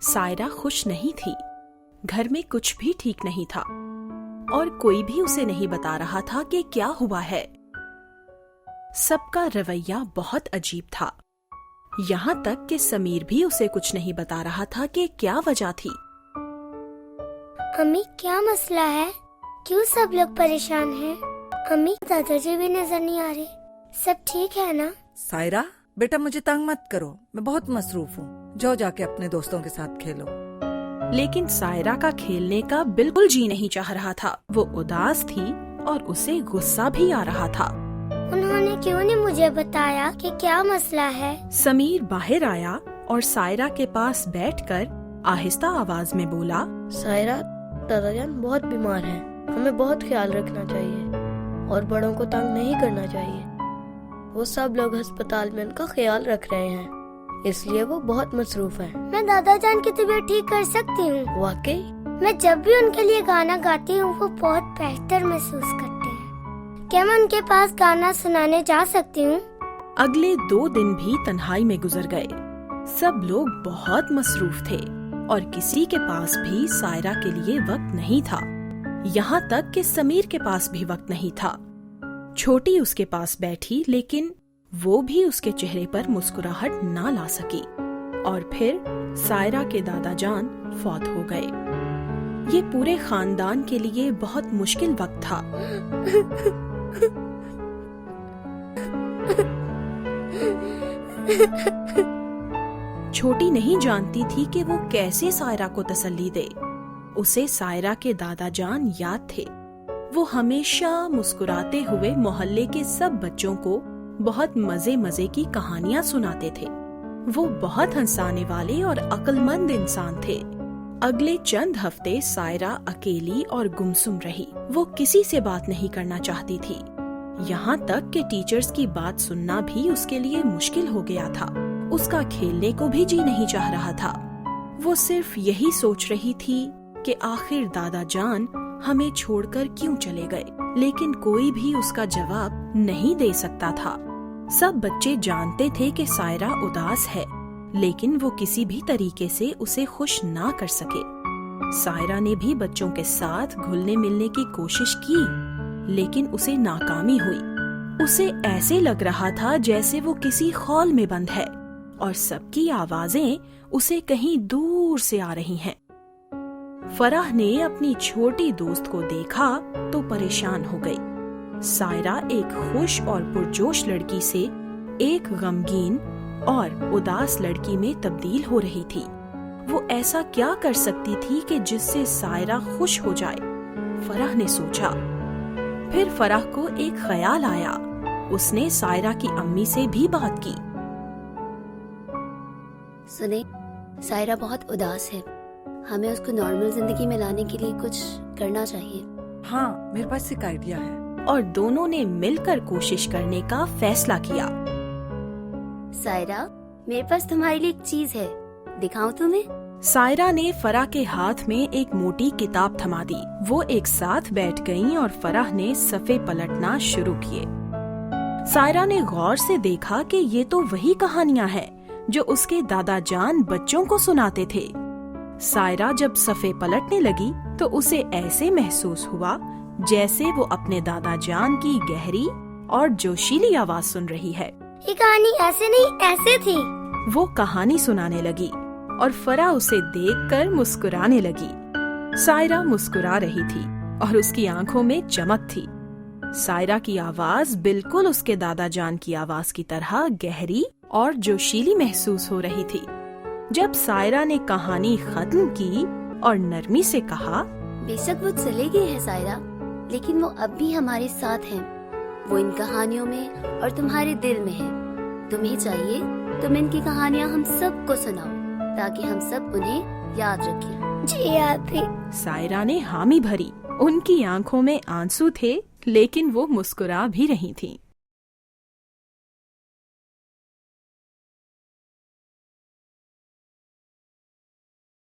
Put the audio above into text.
سائرہ خوش نہیں تھی. گھر میں کچھ بھی ٹھیک نہیں تھا اور کوئی بھی اسے نہیں بتا رہا تھا کہ کیا ہوا ہے. سب کا رویہ بہت عجیب تھا، یہاں تک کہ سمیر بھی اسے کچھ نہیں بتا رہا تھا کہ کیا وجہ تھی. امی کیا مسئلہ ہے؟ کیوں سب لوگ پریشان ہیں؟ امی دادا جی بھی نظر نہیں آ رہے. سب ٹھیک ہے نا؟ سائرہ بیٹا مجھے تنگ مت کرو، میں بہت مصروف ہوں. جاؤ جا کے اپنے دوستوں کے ساتھ کھیلو. لیکن سائرہ کا کھیلنے کا بالکل جی نہیں چاہ رہا تھا. وہ اداس تھی اور اسے غصہ بھی آ رہا تھا. انہوں نے کیوں نہیں مجھے بتایا کہ کیا مسئلہ ہے؟ سمیر باہر آیا اور سائرہ کے پاس بیٹھ کر آہستہ آواز میں بولا، سائرہ دادا جان بہت بیمار ہیں، ہمیں بہت خیال رکھنا چاہیے اور بڑوں کو تنگ نہیں کرنا چاہیے. وہ سب لوگ ہسپتال میں ان کا خیال رکھ رہے ہیں، اس لیے وہ بہت مصروف ہیں. میں دادا جان کی طبیعت ٹھیک کر سکتی ہوں. واقعی؟ میں جب بھی ان کے لیے گانا گاتی ہوں وہ بہت بہتر محسوس کرتے ہیں. کیا میں ان کے پاس گانا سنانے جا سکتی ہوں؟ اگلے 2 دن بھی تنہائی میں گزر گئے. سب لوگ بہت مصروف تھے اور کسی کے پاس بھی سائرہ کے لیے وقت نہیں تھا. یہاں تک کہ سمیر کے پاس بھی وقت نہیں تھا. چھوٹی اس کے پاس بیٹھی لیکن وہ بھی اس کے چہرے پر مسکراہٹ نہ لا سکی. اور پھر سائرہ کے دادا جان فوت ہو گئے. یہ پورے خاندان کے لیے بہت مشکل وقت تھا. چھوٹی نہیں جانتی تھی کہ وہ کیسے سائرہ کو تسلی دے. اسے سائرہ کے دادا جان یاد تھے. وہ ہمیشہ مسکراتے ہوئے محلے کے سب بچوں کو بہت مزے کی کہانیاں سناتے تھے. وہ بہت ہنسانے والے اور عقل مند انسان تھے. اگلے چند ہفتے سائرہ اکیلی اور گمسم رہی. وہ کسی سے بات نہیں کرنا چاہتی تھی، یہاں تک کہ ٹیچرز کی بات سننا بھی اس کے لیے مشکل ہو گیا تھا. اس کا کھیلنے کو بھی جی نہیں چاہ رہا تھا. وہ صرف یہی سوچ رہی تھی کہ آخر دادا جان ہمیں چھوڑ کر کیوں چلے گئے، لیکن کوئی بھی اس کا جواب نہیں دے سکتا تھا. سب بچے جانتے تھے کہ سائرہ اداس ہے، لیکن وہ کسی بھی طریقے سے اسے خوش نہ کر سکے. سائرہ نے بھی بچوں کے ساتھ گھلنے ملنے کی کوشش کی، لیکن اسے ناکامی ہوئی. اسے ایسے لگ رہا تھا جیسے وہ کسی خول میں بند ہے اور سب کی آوازیں اسے کہیں دور سے آ رہی ہیں. فرح نے اپنی چھوٹی دوست کو دیکھا تو پریشان ہو گئی. سائرہ ایک خوش اور پرجوش لڑکی سے ایک غمگین اور اداس لڑکی میں تبدیل ہو رہی تھی. وہ ایسا کیا کر سکتی تھی کہ جس سے سائرہ خوش ہو جائے؟ فرح نے سوچا. پھر فرح کو ایک خیال آیا. اس نے سائرہ کی امی سے بھی بات کی. سنیں، سائرہ بہت اداس ہے، ہمیں اس کو نارمل زندگی میں لانے کے لیے کچھ کرنا چاہیے. ہاں میرے پاس ایک آئیڈیا ہے. اور دونوں نے مل کر کوشش کرنے کا فیصلہ کیا. سائرہ میرے پاس تمہارے لیے ایک چیز ہے، دکھاؤں تمہیں؟ سائرہ نے فرح کے ہاتھ میں ایک موٹی کتاب تھما دی. وہ ایک ساتھ بیٹھ گئیں اور فرح نے صفحے پلٹنا شروع کیے. سائرہ نے غور سے دیکھا کہ یہ تو وہی کہانیاں ہیں جو اس کے دادا جان بچوں کو سناتے تھے. سائرہ جب صفحے پلٹنے لگی تو اسے ایسے محسوس ہوا جیسے وہ اپنے دادا جان کی گہری اور جوشیلی آواز سن رہی ہے. یہ کہانی ایسے نہیں ایسے تھی. وہ کہانی سنانے لگی اور فرح اسے دیکھ کر مسکرانے لگی. سائرہ مسکرا رہی تھی اور اس کی آنکھوں میں چمک تھی. سائرہ کی آواز بالکل اس کے دادا جان کی آواز کی طرح گہری اور جوشیلی محسوس ہو رہی تھی. جب سائرہ نے کہانی ختم کی اور نرمی سے کہا، بے شک وہ چلے گئے ہیں سائرہ، لیکن وہ اب بھی ہمارے ساتھ ہیں. وہ ان کہانیوں میں اور تمہارے دل میں ہے. تمہیں چاہیے تم ان کی کہانیاں ہم سب کو سناؤ تاکہ ہم سب انہیں یاد رکھیں. جی آپ بھی. سائرہ نے حامی بھری. ان کی آنکھوں میں آنسو تھے لیکن وہ مسکرا بھی رہی تھیں.